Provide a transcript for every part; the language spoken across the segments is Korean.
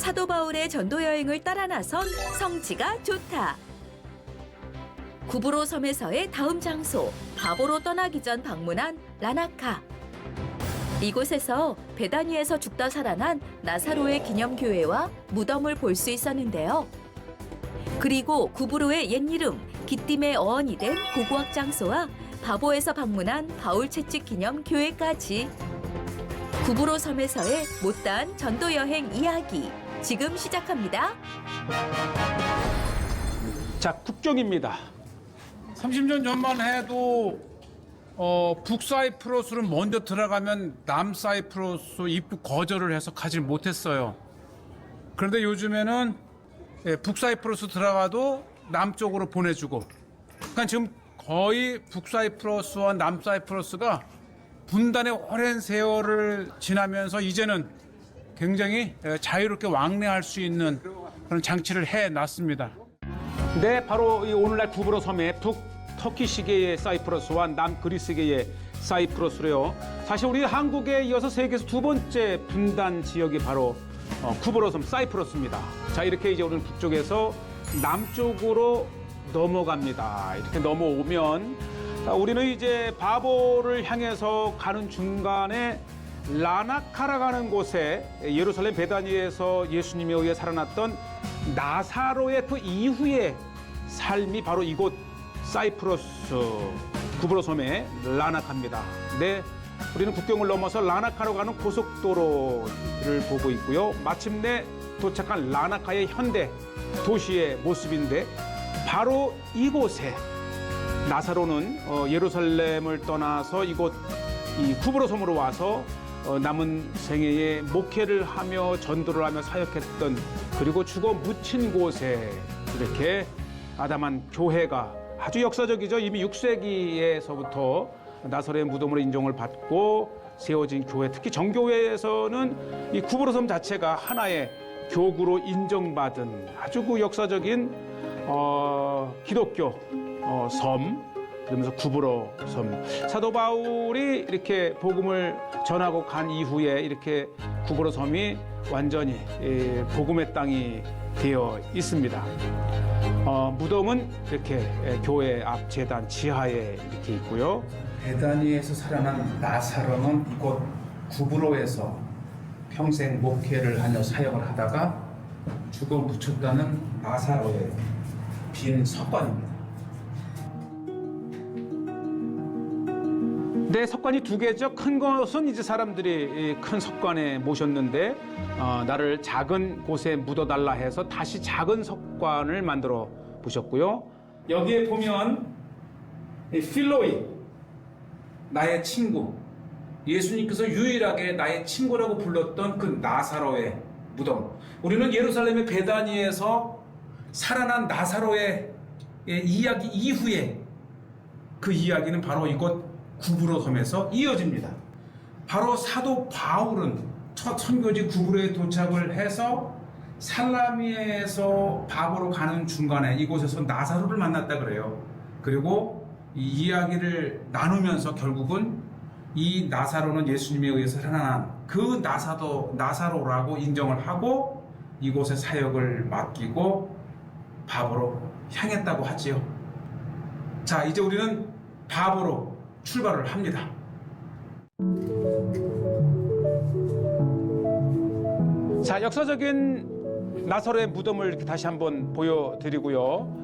사도 바울의 전도 여행을 따라 나선 성지가 좋다. 구브로 섬에서의 다음 장소, 바보로 떠나기 전 방문한 라나카. 이곳에서 베다니에서 죽다 살아난 나사로의 기념교회와 무덤을 볼 수 있었는데요. 그리고 구브로의 옛 이름 기띔의 어원이 된 고고학 장소와 바보에서 방문한 바울 채찍 기념 교회까지. 구브로 섬에서의 못다한 전도 여행 이야기 지금 시작합니다. 자, 국경입니다. 30년 전만 해도 북사이프러스를 먼저 들어가면 남사이프러스 입국 거절을 해서 가질 못했어요. 그런데 요즘에는 북사이프러스 들어가도 남쪽으로 보내주고, 그러니까 지금 거의 북사이프러스와 남사이프러스가 분단의 오랜 세월을 지나면서 이제는 굉장히 자유롭게 왕래할 수 있는 그런 장치를 해놨습니다. 네, 바로 이 오늘날 구브로 섬의 북터키시계의 사이프러스와 남그리스계의 사이프러스로요. 사실 우리 한국에 이어서 세계에서 두 번째 분단 지역이 바로 구브로 섬 사이프러스입니다. 자, 이렇게 이제 오늘 북쪽에서 남쪽으로 넘어갑니다. 이렇게 넘어오면 우리는 이제 바보를 향해서 가는 중간에 라나카라 가는 곳에 예루살렘 베다니에서 예수님에 의해 살아났던 나사로의 그 이후의 삶이 바로 이곳 사이프러스 구브로 섬의 라나카입니다. 네, 우리는 국경을 넘어서 라나카로 가는 고속도로를 보고 있고요. 마침내 도착한 라나카의 현대 도시의 모습인데, 바로 이곳에 나사로는 예루살렘을 떠나서 이곳 이 구브로 섬으로 와서 남은 생애에 목회를 하며 전도를 하며 사역했던, 그리고 죽어 묻힌 곳에 이렇게 아담한 교회가 아주 역사적이죠. 이미 6세기에서부터 나사로의 무덤으로 인정을 받고 세워진 교회, 특히 정교회에서는 이 구브로 섬 자체가 하나의 교구로 인정받은 아주 그 역사적인 기독교 섬, 그러면서 구브로 섬. 사도 바울이 이렇게 복음을 전하고 간 이후에 이렇게 구브로 섬이 완전히 복음의 땅이 되어 있습니다. 무덤은 이렇게 교회 앞 제단 지하에 이렇게 있고요. 베다니에서 살아난 나사로는 이곳 구브로에서 평생 목회를 하며 사역을 하다가 죽어 묻혔다는 나사로의 빈 석관입니다. 네, 석관이 두 개죠. 큰 것은 이제 사람들이 큰 석관에 모셨는데 나를 작은 곳에 묻어달라 해서 다시 작은 석관을 만들어 보셨고요. 여기에 보면 필로이, 나의 친구, 예수님께서 유일하게 나의 친구라고 불렀던 그 나사로의 무덤. 우리는 예루살렘의 베다니에서 살아난 나사로의 이야기 이후에 그 이야기는 바로 이곳 구브로 섬에서 이어집니다. 바로 사도 바울은 첫 선교지 구브로에 도착을 해서 살라미에서 바보로 가는 중간에 이곳에서 나사로를 만났다 그래요. 그리고 이 이야기를 나누면서 결국은 이 나사로는 예수님에 의해서 살아난 그 나사로라고 인정을 하고 이곳에 사역을 맡기고 바보로 향했다고 하지요. 자, 이제 우리는 바보로 출발을 합니다. 자, 역사적인 나사로의 무덤을 이렇게 다시 한번 보여드리고요.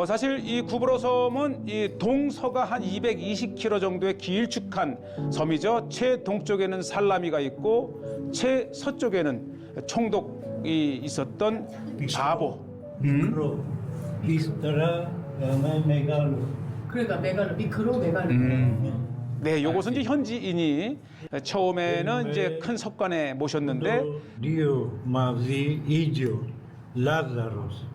사실 이 구브로 섬은 이 동서가 한 220km 정도의 길쭉한 섬이죠. 최동쪽에는 살라미가 있고 최서쪽에는 총독이 있었던 바보. 미크로 비스타라 메갈로. 그러니까 메갈로 미크로 메갈로. 네, 요것은 이제 현지인이 처음에는 이제 큰 석관에 모셨는데 Dio mavi idio Lazarus.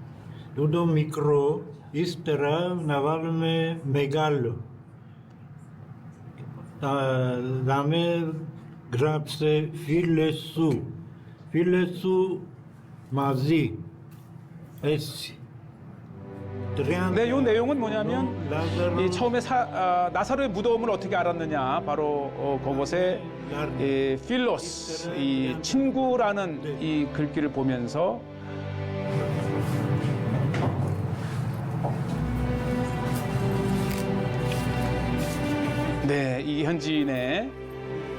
Todo micro istera navalme megalo. Dame grapse filesu. Filesu mazi. Essi. 네, 이 내용은 뭐냐면 Lazarus, 이 처음에 나사로의 무덤을 어떻게 알았느냐? 바로 그곳에 이 필로스, 이 친구라는 이 글귀를 보면서 네, 이 현지인의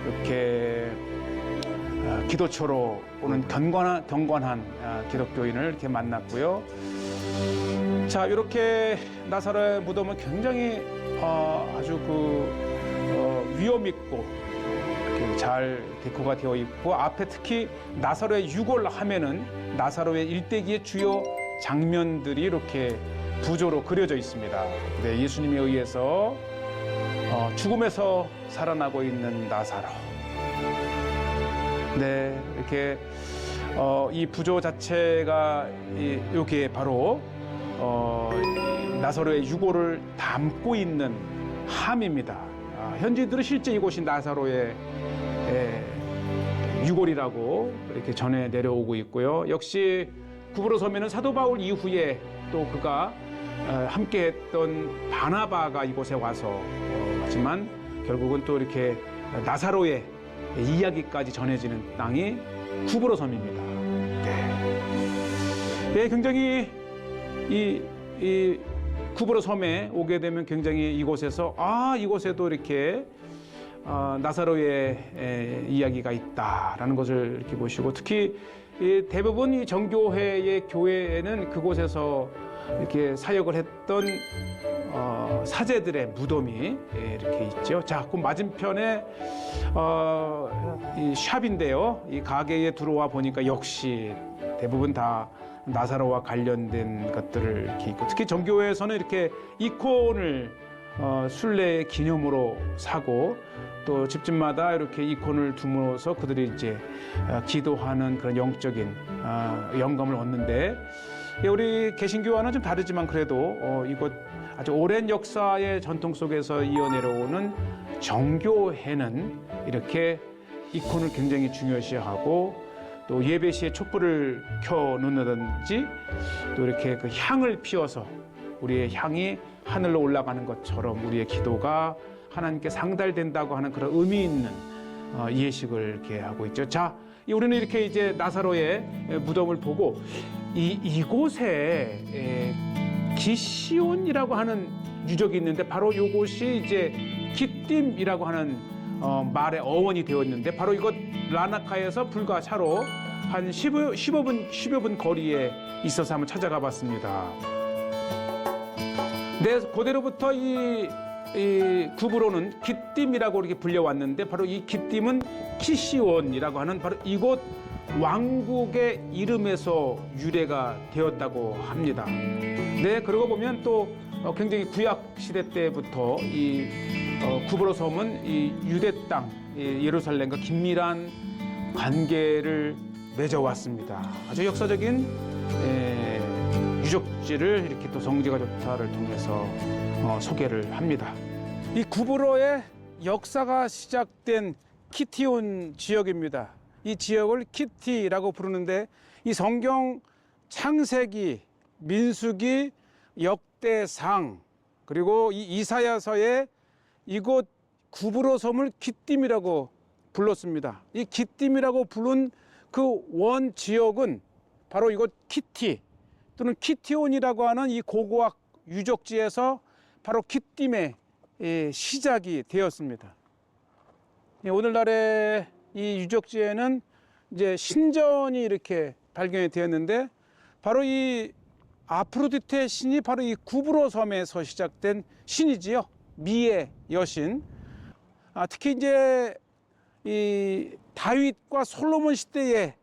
이렇게 기도처로 오는 경건한 기독교인을 이렇게 만났고요. 자, 이렇게 나사로의 무덤은 굉장히 아주 위험 있고 이렇게 잘 데코가 되어 있고 앞에 특히 나사로의 유골 하면은 나사로의 일대기의 주요 장면들이 이렇게 부조로 그려져 있습니다. 네, 예수님에 의해서 죽음에서 살아나고 있는 나사로. 네, 이렇게 이 부조 자체가 이게 바로 나사로의 유골을 담고 있는 함입니다. 현지인들은 실제 이곳이 나사로의 유골이라고 이렇게 전해 내려오고 있고요. 역시 구브로 섬에는 사도 바울 이후에 또 그가 함께했던 바나바가 이곳에 와서 하지만 결국은 또 이렇게 나사로의 이야기까지 전해지는 땅이 구브로 섬입니다. 네, 굉장히 이 구브로 섬에 오게 되면 굉장히 이곳에서 이곳에도 이렇게 나사로의 이야기가 있다라는 것을 이렇게 보시고 특히 대부분 이 정교회의 교회에는 그곳에서 이렇게 사역을 했던 사제들의 무덤이 이렇게 있죠. 자, 그 맞은편에 이 샵인데요. 이 가게에 들어와 보니까 역시 대부분 다 나사로와 관련된 것들을 이렇게 있고 특히 정교회에서는 이렇게 이콘을 순례의 기념으로 사고 또 집집마다 이렇게 이콘을 둠으로써 그들이 이제 기도하는 그런 영적인 영감을 얻는데 우리 개신교와는 좀 다르지만 그래도 이곳 아주 오랜 역사의 전통 속에서 이어 내려오는 정교회는 이렇게 이콘을 굉장히 중요시하고 또 예배 시에 촛불을 켜놓는다든지 또 이렇게 그 향을 피워서 우리의 향이 하늘로 올라가는 것처럼 우리의 기도가 하나님께 상달된다고 하는 그런 의미 있는 예식을 이렇게 하고 있죠. 자, 우리는 이렇게 이제 나사로의 무덤을 보고 이곳에 기시온이라고 하는 유적이 있는데 바로 이곳이 이제 기띔이라고 하는 말의 어원이 되어 있는데 바로 이곳 라나카에서 불과 차로 한 10여 분 거리에 있어서 한번 찾아가 봤습니다. 네, 그대로부터 이 구브로는 기띔이라고 이렇게 불려왔는데 바로 이 기띔은 키시온이라고 하는 바로 이곳 왕국의 이름에서 유래가 되었다고 합니다. 네, 그러고 보면 또 굉장히 구약 시대 때부터 이 구브로 섬은 이 유대 땅 예루살렘과 긴밀한 관계를 맺어왔습니다. 아주 역사적인 유적지를 이렇게 또 성지가 좋다를 통해서 소개를 합니다. 이 구브로의 역사가 시작된 키티온 지역입니다. 이 지역을 키티라고 부르는데 이 성경 창세기, 민수기, 역대상 그리고 이 이사야서에 이곳 구브로 섬을 기띔이라고 불렀습니다. 이 기띔이라고 부른 그 원 지역은 바로 이곳 키티 또는 키티온이라고 하는 이 고고학 유적지에서 바로 기띔의 시작이 되었습니다. 오늘날의 이 유적지에는 이제 신전이 이렇게 발견이 되었는데 바로 이 아프로디테 신이 바로 이 구브로 섬에서 시작된 신이지요. 미의 여신. 특히 이제 이 다윗과 솔로몬 시대에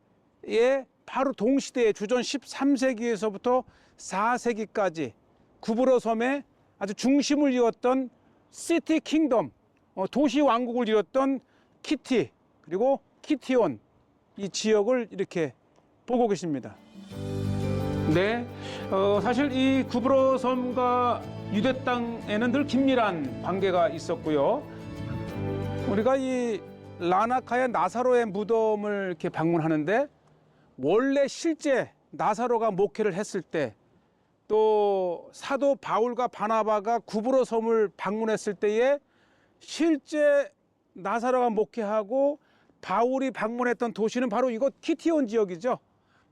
바로 동시대에 주전 13세기에서부터 4세기까지 구브로 섬의 아주 중심을 이었던 시티 킹덤, 도시 왕국을 이뤘던 키티 그리고 키티온 이 지역을 이렇게 보고 계십니다. 네, 사실 이 구브로 섬과 유대 땅에는 늘 긴밀한 관계가 있었고요. 우리가 이 라나카의 나사로의 무덤을 이렇게 방문하는데 원래 실제 나사로가 목회를 했을 때 또 사도 바울과 바나바가 구브로 섬을 방문했을 때에 실제 나사로가 목회하고 바울이 방문했던 도시는 바로 이곳 키티온 지역이죠.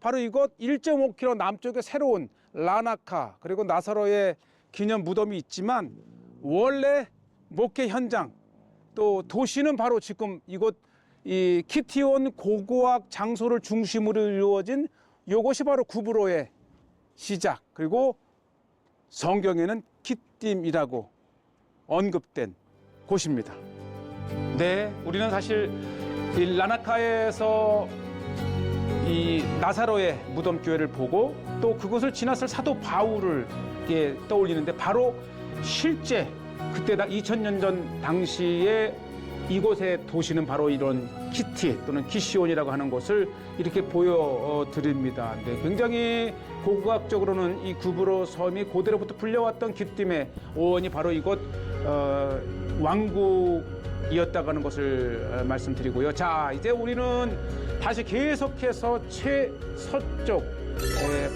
바로 이곳 1.5km 남쪽에 새로운 라나카 그리고 나사로의 기념 무덤이 있지만 원래 목회 현장 또 도시는 바로 지금 이곳 이 키티온 고고학 장소를 중심으로 이루어진 이곳이 바로 구브로의 시작 그리고 성경에는 키팀이라고 언급된 곳입니다. 네, 우리는 사실 이 라나카에서 이 나사로의 무덤 교회를 보고 또 그곳을 지났을 사도 바울을 떠올리는데 바로 실제 그때 2000년 전 당시에 이곳의 도시는 바로 이런 키티 또는 키시온이라고 하는 곳을 이렇게 보여드립니다. 네, 굉장히 고고학적으로는 이 구브로 섬이 고대로부터 불려왔던 기쁨의 오원이 바로 이곳 왕국이었다고 하는 것을 말씀드리고요. 자, 이제 우리는 다시 계속해서 최서쪽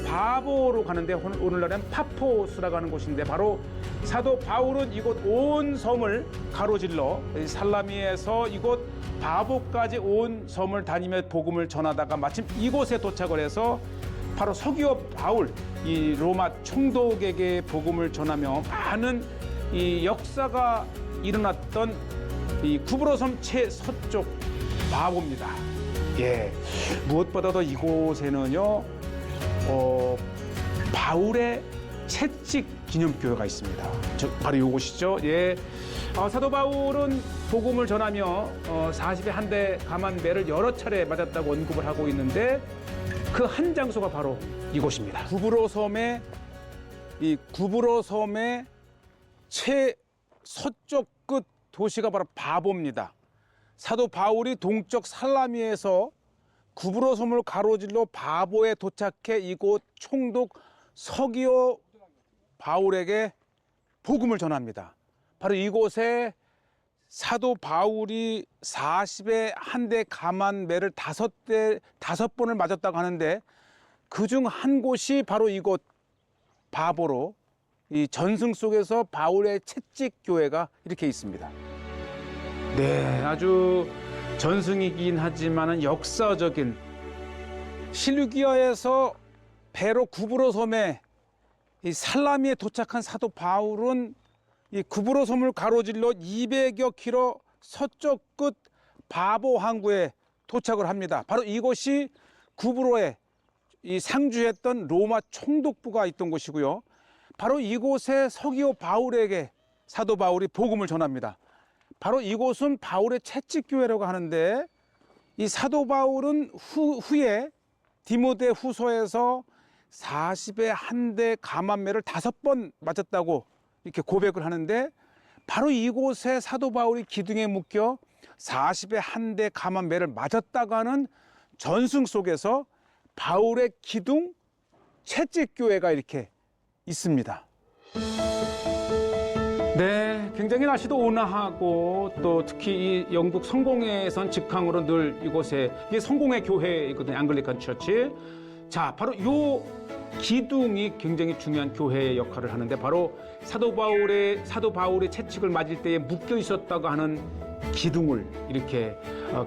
바보로 가는데 오늘날은 파포스라고 하는 곳인데 바로 사도 바울은 이곳 온 섬을 가로질러 살라미에서 이곳 바보까지 온 섬을 다니며 복음을 전하다가 마침 이곳에 도착을 해서 바로 서기오 바울 이 로마 총독에게 복음을 전하며 많은 이 역사가 일어났던 이 구브로 섬 최서쪽 바보입니다. 예, 무엇보다도 이곳에는요 바울의 채찍 기념교회가 있습니다. 바로 이곳이죠. 예, 사도 바울은 복음을 전하며 40에 한 대 감한 매를 여러 차례 맞았다고 언급을 하고 있는데 그 한 장소가 바로 이곳입니다. 구브로 섬의 최서쪽 끝 도시가 바로 바보입니다. 사도 바울이 동쪽 살라미에서 구브로 섬을 가로질러 바보에 도착해 이곳 총독 서기오 바울에게 복음을 전합니다. 바로 이곳에 사도 바울이 40에 한 대 감한 매를 5번을 맞았다고 하는데 그중 한 곳이 바로 이곳 바보로 이 전승 속에서 바울의 채찍 교회가 이렇게 있습니다. 네, 아주 전승이긴 하지만은 역사적인 실루기아에서 배로 구브로 섬에 이 살라미에 도착한 사도 바울은 이 구브로 섬을 가로질러 200여 킬로 서쪽 끝 바보 항구에 도착을 합니다. 바로 이곳이 구브로에 이 상주했던 로마 총독부가 있던 곳이고요. 바로 이곳에 서기오 바울에게 사도 바울이 복음을 전합니다. 바로 이곳은 바울의 채찍교회라고 하는데 이 사도 바울은 후에 디모데 후서에서 40에 한 대 감한 매를 5번 맞았다고 이렇게 고백을 하는데 바로 이곳에 사도 바울이 기둥에 묶여 40에 한 대 감한 매를 맞았다고 하는 전승 속에서 바울의 기둥 채찍교회가 이렇게 있습니다. 네, 굉장히 날씨도 온화하고 또 특히 이 영국 성공회에선 직항으로 늘 이곳에 이게 성공회 교회이거든요. 앵글리칸 처치. 자, 바로 요 기둥이 굉장히 중요한 교회의 역할을 하는데 바로 사도 바울의 채찍을 맞을 때에 묶여 있었다고 하는 기둥을 이렇게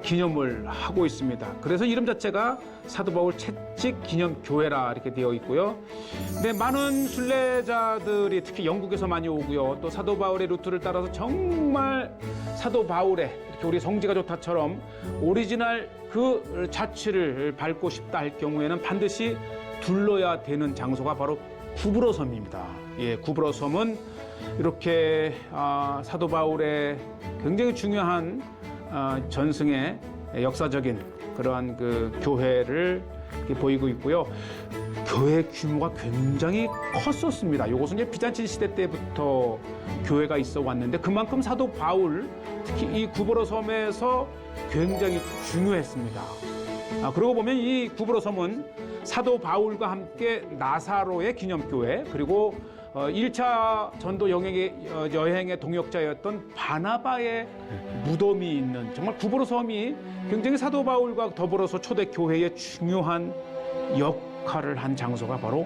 기념을 하고 있습니다. 그래서 이름 자체가 사도 바울 채찍 기념 교회라 이렇게 되어 있고요. 네, 많은 순례자들이 특히 영국에서 많이 오고요. 또 사도 바울의 루트를 따라서 정말 사도 바울의 이렇게 우리 성지가 좋다처럼 오리지널 그 자취를 밟고 싶다 할 경우에는 반드시 둘러야 되는 장소가 바로 구브로 섬입니다. 예, 구브로 섬은 이렇게 사도 바울의 굉장히 중요한 전승의 역사적인 그러한 그 교회를 이렇게 보이고 있고요. 교회 규모가 굉장히 컸었습니다. 이것은 이제 비잔틴 시대 때부터 교회가 있어 왔는데 그만큼 사도 바울 특히 이 구브로 섬에서 굉장히 중요했습니다. 그러고 보면 이 구브로 섬은 사도 바울과 함께 나사로의 기념교회 그리고 1차 전도 여행의 동역자였던 바나바의 무덤이 있는 정말 구브로 섬이 굉장히 사도 바울과 더불어서 초대교회의 중요한 역할을 한 장소가 바로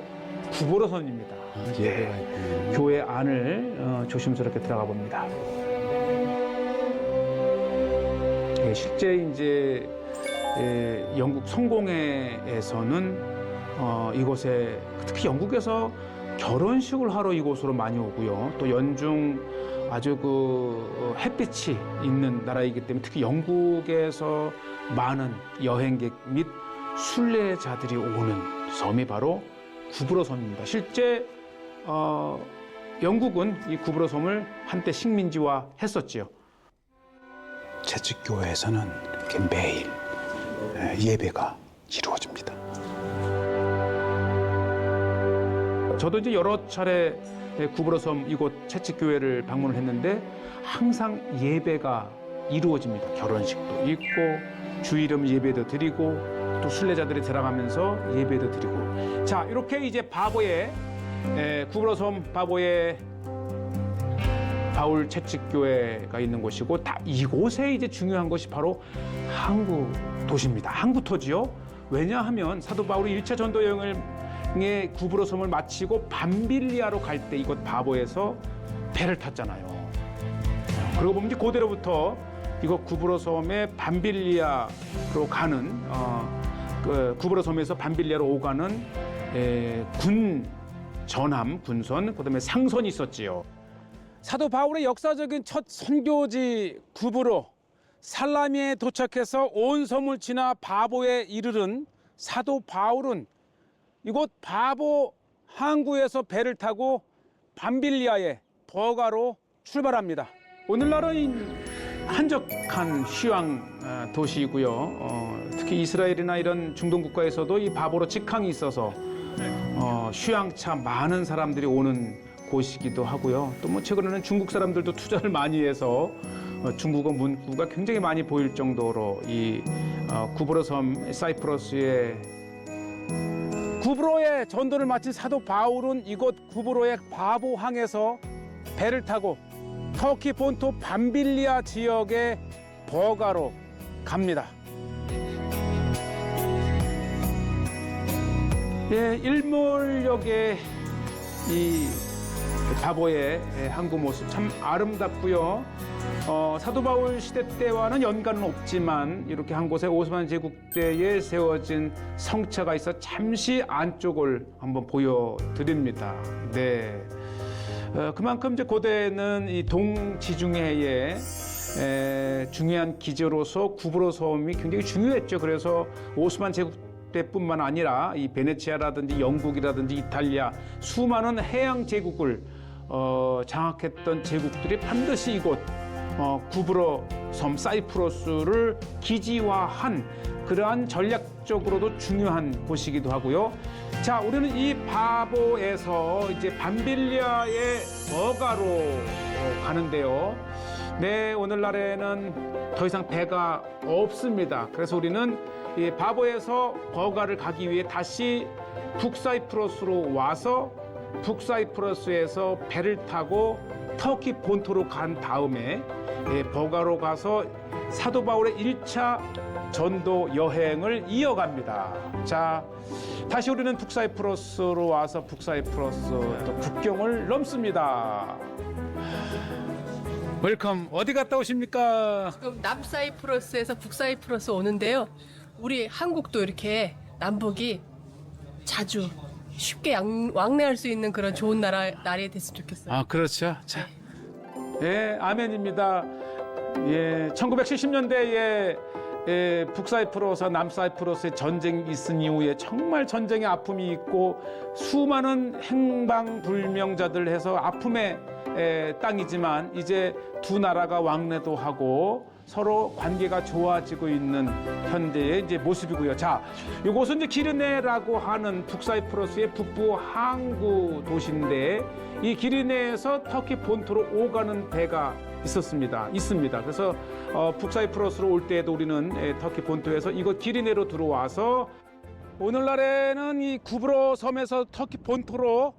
구브로 섬입니다. 예배가 있군요. 교회 안을 조심스럽게 들어가 봅니다. 실제 이제 영국 성공회에서는 이곳에 특히 영국에서 결혼식을 하러 이곳으로 많이 오고요. 또 연중 아주 그 햇빛이 있는 나라이기 때문에 특히 영국에서 많은 여행객 및 순례자들이 오는 섬이 바로 구브로 섬입니다. 실제 영국은 이 구브로 섬을 한때 식민지화 했었지요. 채찍교회에서는 이렇게 매일 예배가 이루어집니다. 저도 이제 여러 차례 구브로섬 이곳 채찍교회를 방문을 했는데 항상 예배가 이루어집니다. 결혼식도 있고 주일음 예배도 드리고 또 순례자들이 들어가면서 예배도 드리고 자 이렇게 이제 바보의 구브로섬 바보의 바울 채찍교회가 있는 곳이고 다 이곳에 이제 중요한 것이 바로 항구 도시입니다. 항구토지요. 왜냐하면 사도 바울이 1차 전도 여행을 구브로 섬을 마치고 밤빌리아로 갈 때 이곳 바보에서 배를 탔잖아요. 그러고 보면 이제 그대로부터 이곳 구브로 섬의 밤빌리아로 가는 그 구브로 섬에서 밤빌리아로 오가는 군 전함, 군선, 그다음에 상선이 있었지요. 사도 바울의 역사적인 첫 선교지 구브로 살라미에 도착해서 온 섬을 지나 바보에 이르른 사도 바울은 이곳 바보 항구에서 배를 타고 밤빌리아의 버가로 출발합니다. 오늘날은 한적한 휴양 도시이고요. 특히 이스라엘이나 이런 중동 국가에서도 이 바보로 직항이 있어서 휴양차 많은 사람들이 오는 곳이기도 하고요. 또 뭐 최근에는 중국 사람들도 투자를 많이 해서 중국어 문구가 굉장히 많이 보일 정도로 이 구브로 섬 사이프러스의 구브로의 전도를 마친 사도 바울은 이곳 구브로의 바보항에서 배를 타고 터키 본토 밤빌리아 지역의 버가로 갑니다. 예, 일몰역의 이 바보의 항구 모습 참 아름답고요. 사도 바울 시대 때와는 연관은 없지만 이렇게 한 곳에 오스만 제국 때에 세워진 성차가 있어 잠시 안쪽을 한번 보여드립니다. 네, 그만큼 이제 고대는 이 동지중해의 중요한 기지로서 구브로 섬이 굉장히 중요했죠. 그래서 오스만 제국 때뿐만 아니라 이 베네치아라든지 영국이라든지 이탈리아 수많은 해양 제국을 장악했던 제국들이 반드시 이곳 구브로 섬 사이프러스를 기지화한 그러한 전략적으로도 중요한 곳이기도 하고요. 자, 우리는 이 바보에서 이제 밤빌리아의 버가로 가는데요. 네, 오늘날에는 더 이상 배가 없습니다. 그래서 우리는 이 바보에서 버가를 가기 위해 다시 북사이프러스로 와서 북사이프러스에서 배를 타고 터키 본토로 간 다음에 버가로 가서 사도 바울의 1차 전도 여행을 이어갑니다. 자, 다시 우리는 북사이프러스로 와서 북사이프러스 또 국경을 넘습니다. 웰컴. 어디 갔다 오십니까? 지금 남사이프러스에서 북사이프러스 오는데요. 우리 한국도 이렇게 남북이 자주 쉽게 왕래할 수 있는 그런 좋은 날이 됐으면 좋겠어요. 아, 그렇죠. 자, 예, 아멘입니다. 예, 1970년대에 북사이프러스, 남사이프러스의 전쟁이 있은 이후에 정말 전쟁의 아픔이 있고 수많은 행방불명자들 해서 아픔의 땅이지만 이제 두 나라가 왕래도 하고 서로 관계가 좋아지고 있는 현대의 이제 모습이고요. 자, 이곳은 이제 기르네라고 하는 북사이프러스의 북부 항구 도시인데 이 기르네에서 터키 본토로 오가는 배가 있습니다. 그래서 북사이프러스로 올 때에도 우리는 터키 본토에서 이곳 기르네로 들어와서 오늘날에는 이 구브로 섬에서 터키 본토로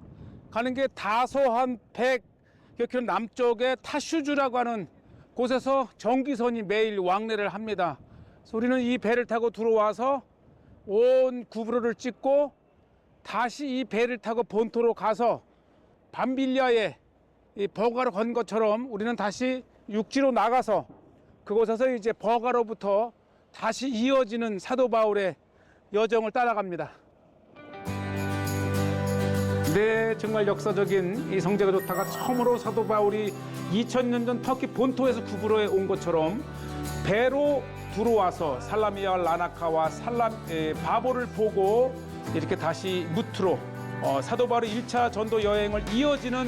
가는 게 다소한 100km 남쪽의 타슈주라고 하는 곳에서 전기선이 매일 왕래를 합니다. 그래서 우리는 이 배를 타고 들어와서 온 구브로를 찍고 다시 이 배를 타고 본토로 가서 밤빌리아에 이 버가로 건 것처럼 우리는 다시 육지로 나가서 그곳에서 이제 버가로부터 다시 이어지는 사도 바울의 여정을 따라갑니다. 네, 정말 역사적인 이 성제가 좋다가 처음으로 사도 바울이 2000년 전 터키 본토에서 구브로에 온 것처럼 배로 들어와서 살라미아와 라나카와 바보를 보고 이렇게 다시 무트로 사도 바울의 1차 전도 여행을 이어지는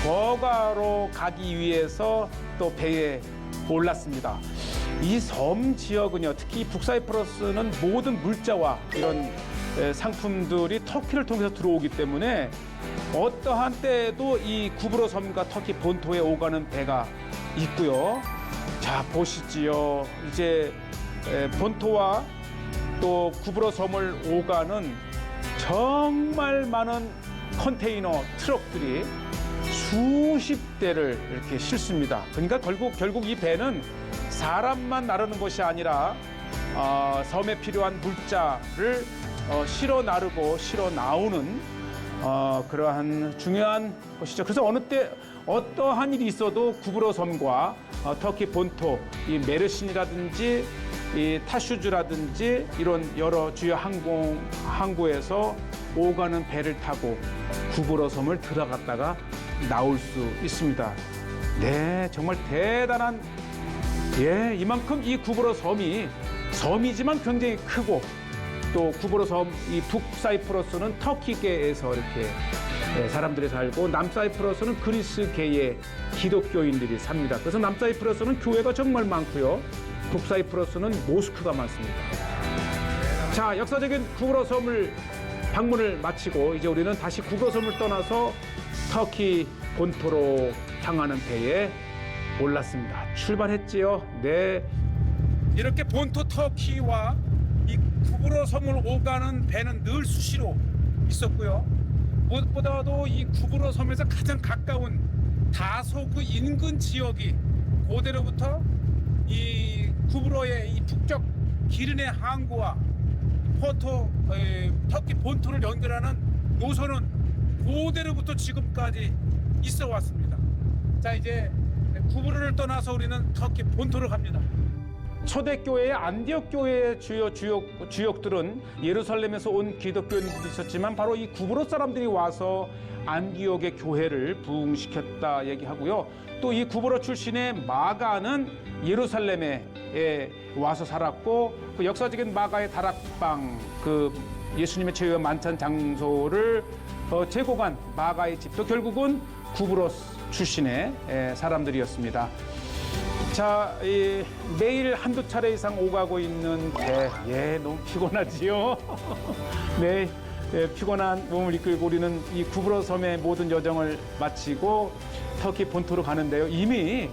버가로 가기 위해서 또 배에 올랐습니다. 이 섬 지역은요, 특히 북사이프러스는 모든 물자와 이런 상품들이 터키를 통해서 들어오기 때문에 어떠한 때에도 이 구브로 섬과 터키 본토에 오가는 배가 있고요. 자, 보시지요. 이제 본토와 또 구브로 섬을 오가는 정말 많은 컨테이너 트럭들이 수십 대를 이렇게 실습니다. 그러니까 결국 이 배는 사람만 나르는 것이 아니라 섬에 필요한 물자를 실어 나르고 실어 나오는 그러한 중요한 것이죠. 그래서 어느 때 어떠한 일이 있어도 구브로 섬과 터키 본토, 이 메르신이라든지 이 타슈즈라든지 이런 여러 주요 항구에서 오가는 배를 타고 구브로 섬을 들어갔다가 나올 수 있습니다. 네, 정말 대단한, 예, 이만큼 이 구브로 섬이지만 굉장히 크고 또 구브로 섬, 이 북사이프러스는 터키계에서 이렇게 사람들이 살고 남사이프러스는 그리스계의 기독교인들이 삽니다. 그래서 남사이프러스는 교회가 정말 많고요. 북사이프러스는 모스크가 많습니다. 자, 역사적인 구브로 섬을 방문을 마치고 이제 우리는 다시 구브로 섬을 떠나서 터키 본토로 향하는 배에 올랐습니다. 출발했지요. 네. 이렇게 본토 터키와 이 구브로 섬을 오가는 배는 늘 수시로 있었고요. 무엇보다도 이 구브로 섬에서 가장 가까운 다소그 인근 지역이 고대로부터 이 구브로의 이 북쪽 기르네 항구와 터키 본토를 연결하는 노선은 고대로부터 지금까지 있어 왔습니다. 자, 이제 구브로를 떠나서 우리는 터키 본토로 갑니다. 초대교회의 안디옥 교회의 주요 주역들은 예루살렘에서 온 기독교인들이 있었지만 바로 이 구브로 사람들이 와서 안디옥의 교회를 부흥시켰다 얘기하고요. 또 이 구브로 출신의 마가는 예루살렘에 와서 살았고 그 역사적인 마가의 다락방, 그 예수님의 최후의 만찬 장소를 제공한 마가의 집도 결국은 구브로 출신의 사람들이었습니다. 자, 매일 한두 차례 이상 오가고 있는 배, 예, 너무 피곤하지요. 네, 피곤한 몸을 이끌고 우리는 이 구브로 섬의 모든 여정을 마치고 터키 본토로 가는데요. 이미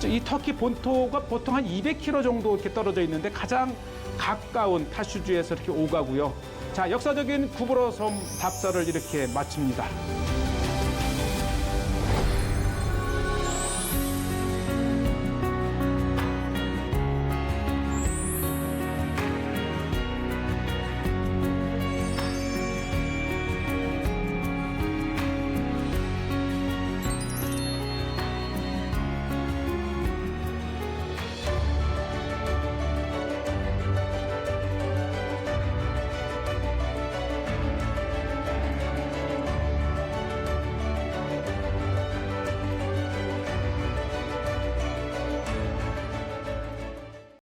이 터키 본토가 보통 한 200km 정도 이렇게 떨어져 있는데 가장 가까운 타슈주에서 이렇게 오가고요. 자, 역사적인 구브로 섬 답사를 이렇게 마칩니다.